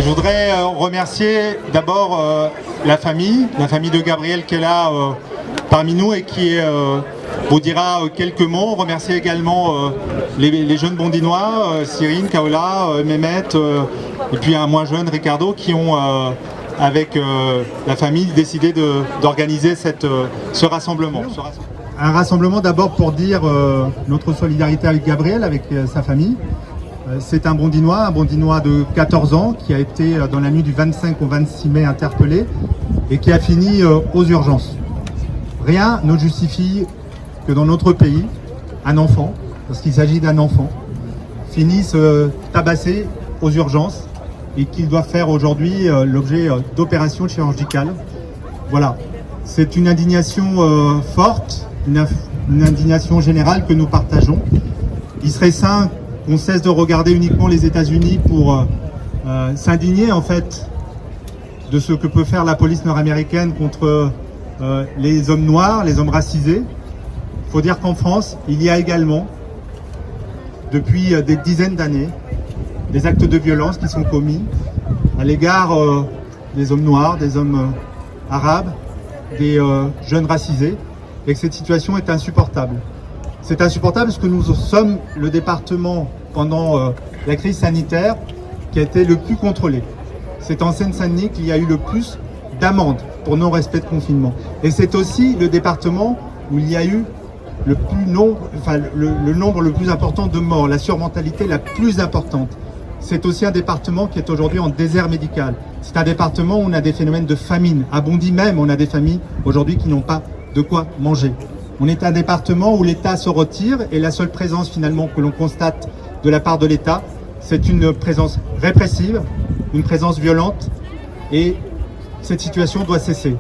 Je voudrais remercier d'abord la famille de Gabriel qui est là parmi nous et qui vous dira quelques mots. Remercier également les jeunes bondinois, Cyrine, Kaola, Mehmet, et puis un moins jeune, Ricardo, qui ont, avec la famille, décidé d'organiser ce rassemblement. Un rassemblement d'abord pour dire notre solidarité avec Gabriel, avec sa famille. C'est un Bondinois de 14 ans qui a été dans la nuit du 25 au 26 mai interpellé et qui a fini aux urgences. Rien ne justifie que dans notre pays, un enfant, parce qu'il s'agit d'un enfant, finisse tabassé aux urgences et qu'il doit faire aujourd'hui l'objet d'opérations chirurgicales. Voilà, c'est une indignation forte, une indignation générale que nous partageons. Il serait sain qu'on cesse de regarder uniquement les États-Unis pour s'indigner en fait de ce que peut faire la police nord-américaine contre les hommes noirs, les hommes racisés. Il faut dire qu'en France, il y a également, depuis des dizaines d'années, des actes de violence qui sont commis à l'égard des hommes noirs, des hommes arabes, des jeunes racisés, et que cette situation est insupportable. C'est insupportable parce que nous sommes le département, pendant la crise sanitaire, qui a été le plus contrôlé. C'est en Seine-Saint-Denis qu'il y a eu le plus d'amendes pour non-respect de confinement. Et c'est aussi le département où il y a eu le nombre le plus important de morts, la surmortalité la plus importante. C'est aussi un département qui est aujourd'hui en désert médical. C'est un département où on a des phénomènes de famine. À Bondy même, on a des familles aujourd'hui qui n'ont pas de quoi manger. On est un département où l'État se retire et la seule présence finalement que l'on constate de la part de l'État, c'est une présence répressive, une présence violente, et cette situation doit cesser.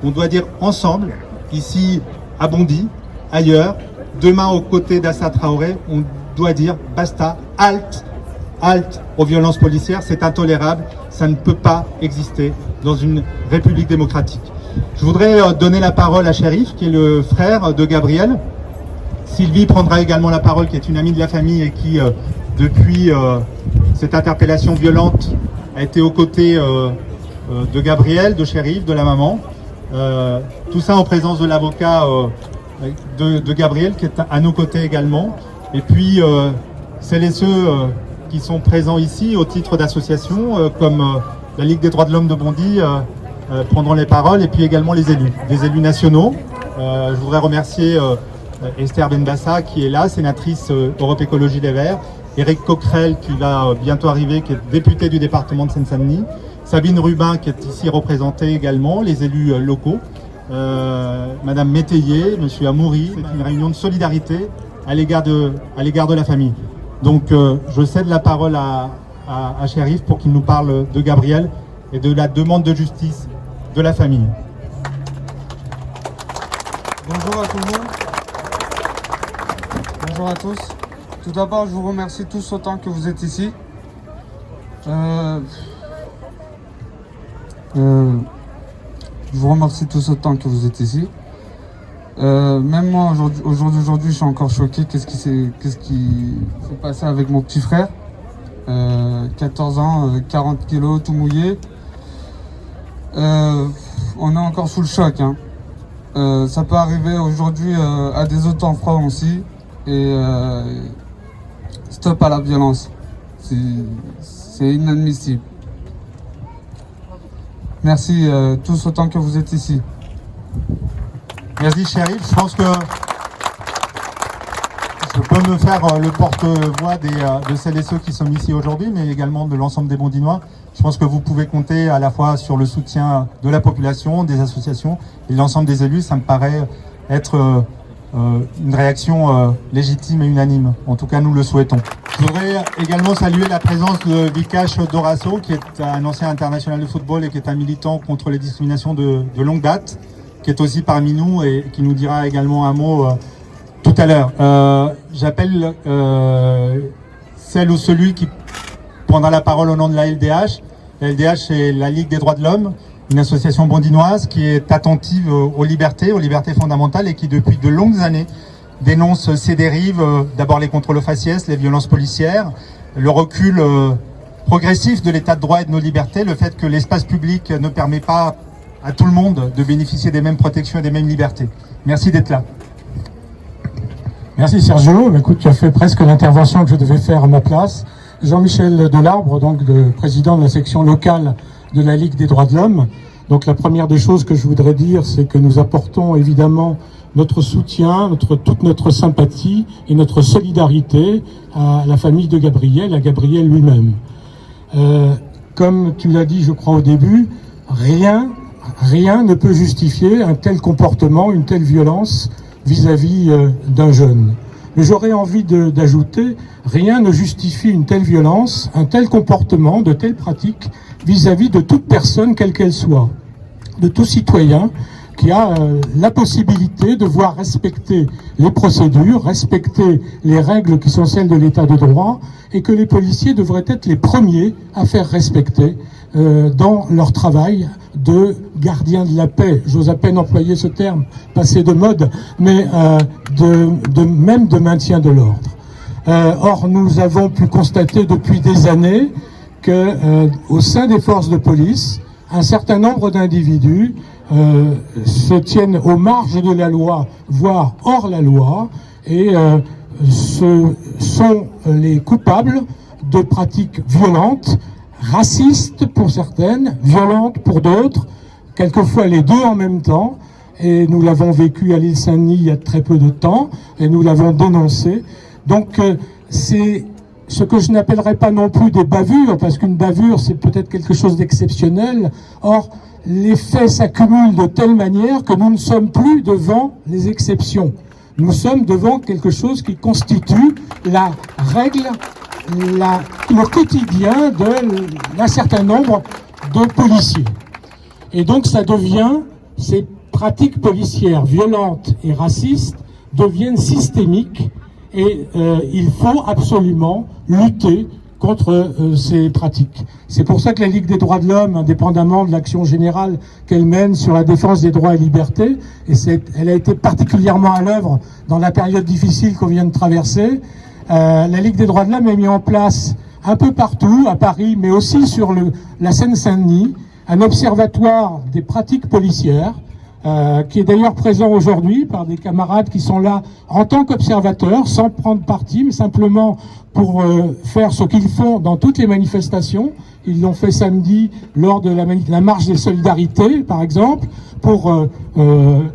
On doit dire ensemble, ici à Bondy, ailleurs, demain aux côtés d'Assa Traoré, on doit dire basta, halte, halte aux violences policières, c'est intolérable, ça ne peut pas exister dans une république démocratique. Je voudrais donner la parole à Chérif, qui est le frère de Gabriel. Sylvie prendra également la parole, qui est une amie de la famille et qui, depuis cette interpellation violente, a été aux côtés de Gabriel, de Chérif, de la maman. Tout ça en présence de l'avocat de Gabriel, qui est à nos côtés également. Et puis, celles et ceux qui sont présents ici au titre d'associations, comme la Ligue des droits de l'homme de Bondy, prendront les paroles, et puis également les élus, des élus nationaux. Je voudrais remercier Esther Benbassa qui est là, sénatrice Europe Écologie Les Verts, Éric Coquerel qui va bientôt arriver, qui est député du département de Seine-Saint-Denis, Sabine Rubin qui est ici représentée également, les élus locaux, Madame Métayer, Monsieur Amoury. C'est une réunion de solidarité à l'égard de la famille. Donc je cède la parole à Chérif pour qu'il nous parle de Gabriel et de la demande de justice de la famille. Bonjour à tout le monde. Bonjour à tous. Tout d'abord, je vous remercie tous autant que vous êtes ici. Je vous remercie tous autant que vous êtes ici. Même moi, aujourd'hui, je suis encore choqué. Qu'est-ce qui s'est passé avec mon petit frère 14 ans, 40 kilos, tout mouillé. On est encore sous le choc. Hein. Ça peut arriver aujourd'hui à des autres enfants aussi. Et stop à la violence. C'est inadmissible. Merci tous autant que vous êtes ici. Merci Chérif. Je pense que je peux me faire le porte-voix de celles et ceux qui sont ici aujourd'hui, mais également de l'ensemble des Bondinois. Je pense que vous pouvez compter à la fois sur le soutien de la population, des associations et de l'ensemble des élus. Ça me paraît être une réaction légitime et unanime. En tout cas, nous le souhaitons. Je voudrais également saluer la présence de Vikash Dorasso, qui est un ancien international de football et qui est un militant contre les discriminations de longue date, qui est aussi parmi nous et qui nous dira également un mot tout à l'heure. J'appelle celle ou celui qui prendra la parole au nom de la LDH. La LDH, c'est la Ligue des droits de l'homme, une association bondinoise qui est attentive aux libertés fondamentales et qui depuis de longues années dénonce ces dérives, d'abord les contrôles aux faciès, les violences policières, le recul progressif de l'état de droit et de nos libertés, le fait que l'espace public ne permet pas à tout le monde de bénéficier des mêmes protections et des mêmes libertés. Merci d'être là. Merci Sergio. Écoute, tu as fait presque l'intervention que je devais faire à ma place. Jean-Michel Delarbre, donc le président de la section locale de la Ligue des droits de l'homme. Donc la première des choses que je voudrais dire, c'est que nous apportons évidemment notre soutien, toute notre sympathie et notre solidarité à la famille de Gabriel, à Gabriel lui-même. Comme tu l'as dit, je crois, au début, rien ne peut justifier un tel comportement, une telle violence vis-à-vis d'un jeune. Mais j'aurais envie d'ajouter, rien ne justifie une telle violence, un tel comportement, de telles pratiques vis-à-vis de toute personne, quelle qu'elle soit, de tout citoyen qui a la possibilité de voir respecter les procédures, respecter les règles qui sont celles de l'état de droit, et que les policiers devraient être les premiers à faire respecter dans leur travail de gardien de la paix. J'ose à peine employer ce terme, passé de mode, mais même de maintien de l'ordre. Or, nous avons pu constater depuis des années que au sein des forces de police, un certain nombre d'individus se tiennent aux marges de la loi, voire hors la loi, et ce sont les coupables de pratiques violentes, racistes pour certaines, violentes pour d'autres, quelquefois les deux en même temps, et nous l'avons vécu à l'île Saint-Denis il y a très peu de temps, et nous l'avons dénoncé. Donc c'est ce que je n'appellerais pas non plus des bavures, parce qu'une bavure c'est peut-être quelque chose d'exceptionnel. Or, les faits s'accumulent de telle manière que nous ne sommes plus devant les exceptions. Nous sommes devant quelque chose qui constitue la règle, le quotidien d'un certain nombre de policiers. Et donc ça devient, ces pratiques policières violentes et racistes deviennent systémiques, et il faut absolument lutter contre ces pratiques. C'est pour ça que la Ligue des droits de l'homme, indépendamment de l'action générale qu'elle mène sur la défense des droits et libertés, et elle a été particulièrement à l'œuvre dans la période difficile qu'on vient de traverser, la Ligue des droits de l'homme a mis en place un peu partout, à Paris, mais aussi sur la Seine-Saint-Denis, un observatoire des pratiques policières, qui est d'ailleurs présent aujourd'hui par des camarades qui sont là en tant qu'observateurs, sans prendre parti, mais simplement pour faire ce qu'ils font dans toutes les manifestations. Ils l'ont fait samedi lors de la marche des solidarités, par exemple, pour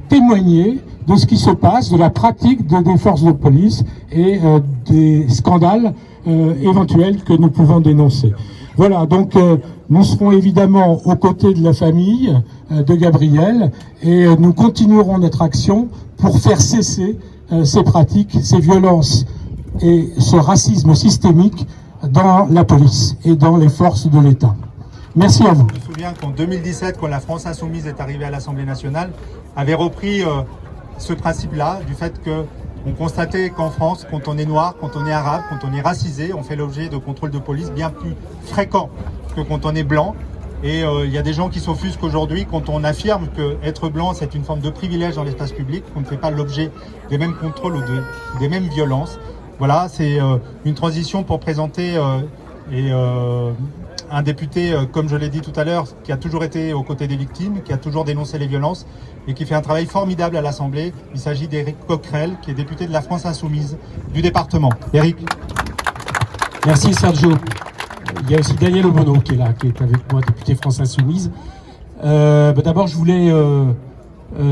témoigner de ce qui se passe, de la pratique des forces de police et des scandales éventuels que nous pouvons dénoncer. Voilà, donc nous serons évidemment aux côtés de la famille de Gabriel, et nous continuerons notre action pour faire cesser ces pratiques, ces violences et ce racisme systémique dans la police et dans les forces de l'État. Merci à vous. Je me souviens qu'en 2017, quand la France Insoumise est arrivée à l'Assemblée nationale, avait repris ce principe-là, du fait qu'on constatait qu'en France, quand on est noir, quand on est arabe, quand on est racisé, on fait l'objet de contrôles de police bien plus fréquents que quand on est blanc. Et il y a des gens qui s'offusquent aujourd'hui quand on affirme qu'être blanc, c'est une forme de privilège dans l'espace public, qu'on ne fait pas l'objet des mêmes contrôles ou des mêmes violences. Voilà, c'est une transition pour présenter un député, comme je l'ai dit tout à l'heure, qui a toujours été aux côtés des victimes, qui a toujours dénoncé les violences et qui fait un travail formidable à l'Assemblée. Il s'agit d'Éric Coquerel, qui est député de la France Insoumise du département. Éric. Merci Sergio. Il y a aussi Daniel Obono qui est là, qui est avec moi, député France Insoumise. D'abord, je voulais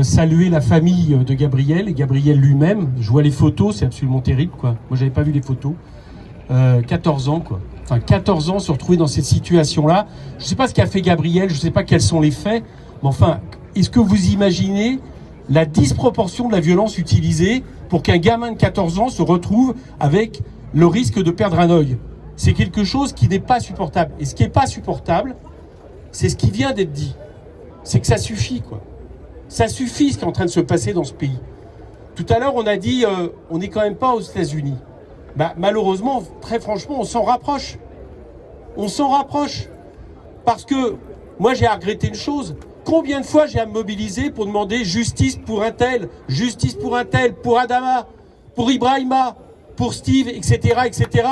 saluer la famille de Gabriel et Gabriel lui-même. Je vois les photos, c'est absolument terrible, quoi. Moi, j'avais pas vu les photos. 14 ans, quoi. Enfin, 14 ans se retrouver dans cette situation-là. Je ne sais pas ce qu'a fait Gabriel, je ne sais pas quels sont les faits, mais enfin, est-ce que vous imaginez la disproportion de la violence utilisée pour qu'un gamin de 14 ans se retrouve avec le risque de perdre un œil? C'est quelque chose qui n'est pas supportable. Et ce qui n'est pas supportable, c'est ce qui vient d'être dit. C'est que ça suffit, quoi. Ça suffit ce qui est en train de se passer dans ce pays. Tout à l'heure, on a dit, on n'est quand même pas aux États-Unis. Bah, malheureusement, très franchement, on s'en rapproche. On s'en rapproche. Parce que moi, j'ai à regretter une chose. Combien de fois j'ai à me mobiliser pour demander justice pour un tel, pour Adama, pour Ibrahima, pour Steve, etc., etc.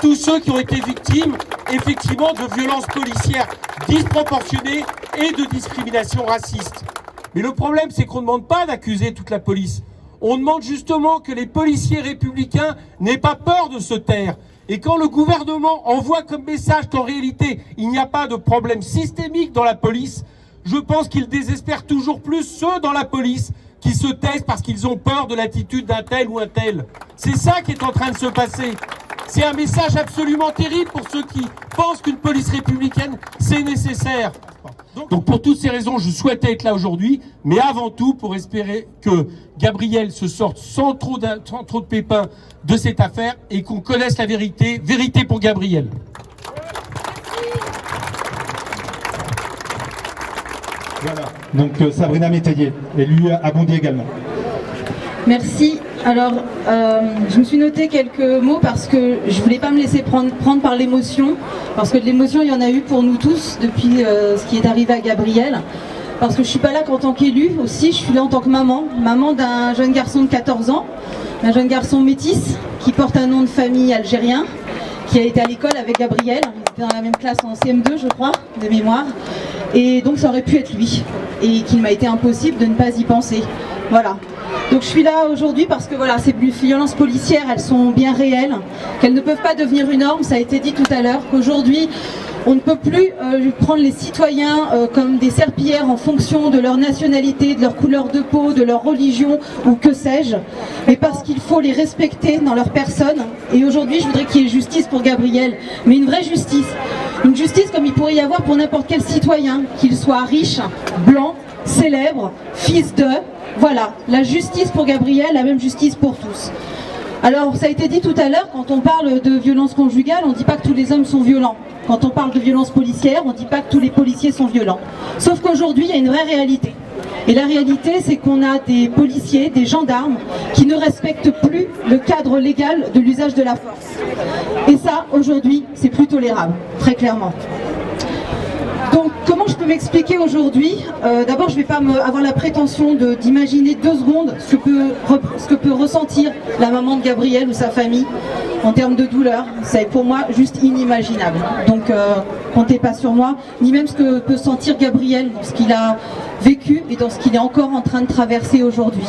tous ceux qui ont été victimes, effectivement, de violences policières disproportionnées et de discrimination raciste. Mais le problème, c'est qu'on ne demande pas d'accuser toute la police. On demande justement que les policiers républicains n'aient pas peur de se taire. Et quand le gouvernement envoie comme message qu'en réalité, il n'y a pas de problème systémique dans la police, je pense qu'il désespère toujours plus ceux dans la police qui se taisent parce qu'ils ont peur de l'attitude d'un tel ou un tel. C'est ça qui est en train de se passer. C'est un message absolument terrible pour ceux qui pensent qu'une police républicaine, c'est nécessaire. Donc pour toutes ces raisons, je souhaitais être là aujourd'hui, mais avant tout pour espérer que Gabriel se sorte sans trop de pépins de cette affaire et qu'on connaisse la vérité. Vérité pour Gabriel. Voilà, donc Sabrina Métayer, élue à Bondy également. Merci. Alors, je me suis noté quelques mots parce que je voulais pas me laisser prendre par l'émotion, parce que de l'émotion, il y en a eu pour nous tous depuis ce qui est arrivé à Gabriel. Parce que je suis pas là qu'en tant qu'élue aussi, je suis là en tant que maman d'un jeune garçon de 14 ans, un jeune garçon métis qui porte un nom de famille algérien, qui a été à l'école avec Gabriel, il était dans la même classe en CM2 je crois, de mémoire, et donc ça aurait pu être lui, et qu'il m'a été impossible de ne pas y penser. Voilà. Donc je suis là aujourd'hui parce que voilà, ces violences policières, elles sont bien réelles, qu'elles ne peuvent pas devenir une norme, ça a été dit tout à l'heure, qu'aujourd'hui on ne peut plus prendre les citoyens comme des serpillères en fonction de leur nationalité, de leur couleur de peau, de leur religion ou que sais-je, mais parce qu'il faut les respecter dans leur personne. Et aujourd'hui je voudrais qu'il y ait justice pour Gabriel, mais une vraie justice. Une justice comme il pourrait y avoir pour n'importe quel citoyen, qu'il soit riche, blanc, célèbre, fils de... Voilà, la justice pour Gabriel, la même justice pour tous. Alors, ça a été dit tout à l'heure, quand on parle de violence conjugale, on ne dit pas que tous les hommes sont violents. Quand on parle de violence policière, on ne dit pas que tous les policiers sont violents. Sauf qu'aujourd'hui, il y a une vraie réalité. Et la réalité, c'est qu'on a des policiers, des gendarmes, qui ne respectent plus le cadre légal de l'usage de la force. Et ça, aujourd'hui, c'est plus tolérable, très clairement. Donc, comment je peux m'expliquer aujourd'hui? D'abord, je ne vais pas avoir la prétention d'imaginer 2 secondes ce que peut ressentir la maman de Gabriel ou sa famille en termes de douleur. C'est pour moi juste inimaginable. Donc, comptez pas sur moi, ni même ce que peut sentir Gabriel dans ce qu'il a vécu et dans ce qu'il est encore en train de traverser aujourd'hui.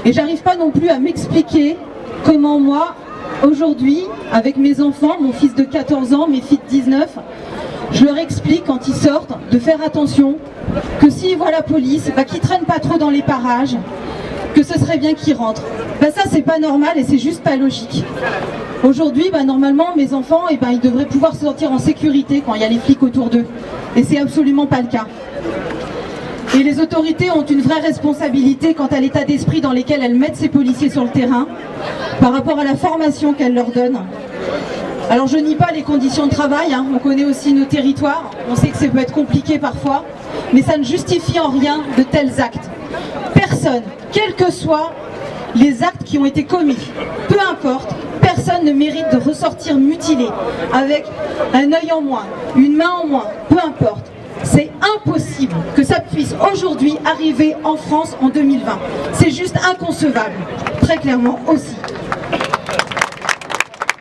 Et j'arrive pas non plus à m'expliquer comment moi, aujourd'hui, avec mes enfants, mon fils de 14 ans, mes filles de 19, je leur explique quand ils sortent de faire attention, que s'ils voient la police, qu'ils ne traînent pas trop dans les parages, que ce serait bien qu'ils rentrent. Ça c'est pas normal et c'est juste pas logique. Aujourd'hui, normalement mes enfants, ils devraient pouvoir se sentir en sécurité quand il y a les flics autour d'eux. Et c'est absolument pas le cas. Et les autorités ont une vraie responsabilité quant à l'état d'esprit dans lequel elles mettent ces policiers sur le terrain, par rapport à la formation qu'elles leur donnent. Alors je nie pas les conditions de travail, on connaît aussi nos territoires, on sait que ça peut être compliqué parfois, mais ça ne justifie en rien de tels actes. Personne, quels que soient les actes qui ont été commis, peu importe, personne ne mérite de ressortir mutilé, avec un œil en moins, une main en moins, peu importe. C'est impossible que ça puisse aujourd'hui arriver en France en 2020. C'est juste inconcevable, très clairement aussi.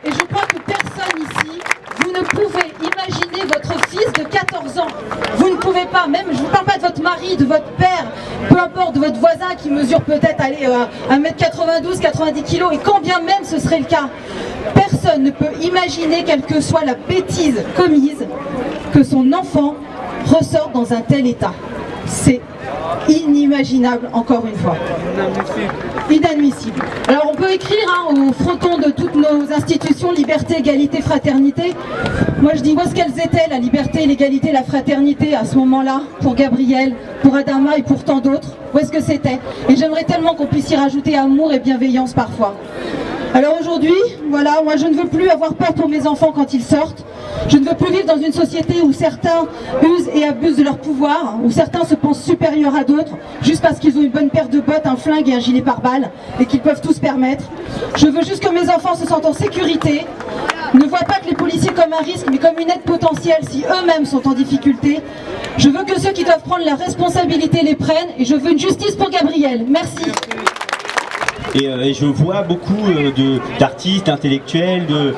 Et je crois que personne ici, vous ne pouvez imaginer votre fils de 14 ans. Vous ne pouvez pas, même, je ne vous parle pas de votre mari, de votre père, peu importe, de votre voisin qui mesure peut-être 1m92, 90 kg, et quand bien même ce serait le cas, personne ne peut imaginer, quelle que soit la bêtise commise, que son enfant ressorte dans un tel état. C'est inimaginable, encore une fois. Inadmissible. Alors on peut écrire au fronton de toutes nos institutions liberté, égalité, fraternité. Moi je dis où est-ce qu'elles étaient, la liberté, l'égalité, la fraternité à ce moment-là, pour Gabriel, pour Adama et pour tant d'autres? Où est-ce que c'était? Et j'aimerais tellement qu'on puisse y rajouter amour et bienveillance parfois. Alors aujourd'hui, voilà, moi je ne veux plus avoir peur pour mes enfants quand ils sortent. Je ne veux plus vivre dans une société où certains usent et abusent de leur pouvoir, où certains se pensent supérieurs à d'autres, juste parce qu'ils ont une bonne paire de bottes, un flingue et un gilet pare-balles, et qu'ils peuvent tout se permettre. Je veux juste que mes enfants se sentent en sécurité, ne voient pas que les policiers comme un risque, mais comme une aide potentielle si eux-mêmes sont en difficulté. Je veux que ceux qui doivent prendre leurs responsabilités les prennent, et je veux une justice pour Gabriel. Merci. et je vois beaucoup d'artistes, d'intellectuels, de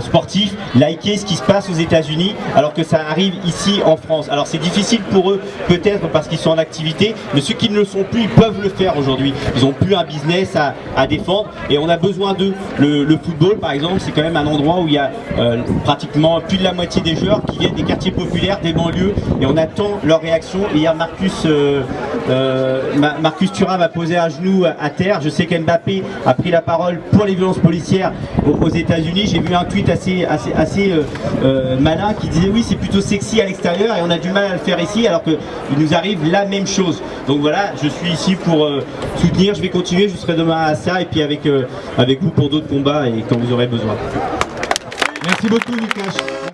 sportifs liker ce qui se passe aux États-Unis alors que ça arrive ici en France. Alors c'est difficile pour eux peut-être parce qu'ils sont en activité, mais ceux qui ne le sont plus, ils peuvent le faire aujourd'hui. Ils n'ont plus un business à défendre et on a besoin d'eux. Le football par exemple, c'est quand même un endroit où il y a pratiquement plus de la moitié des joueurs qui viennent des quartiers populaires, des banlieues, et on attend leur réaction. Et hier Marcus Thuram a posé un genou à terre. Je sais qu'Mbappé a pris la parole pour les violences policières aux États-Unis. J'ai vu un tweet assez malin qui disait oui, c'est plutôt sexy à l'extérieur et on a du mal à le faire ici alors qu'il nous arrive la même chose. Donc voilà, je suis ici pour soutenir, je vais continuer, je serai demain à ça et puis avec vous pour d'autres combats et quand vous aurez besoin. Merci beaucoup Nikash.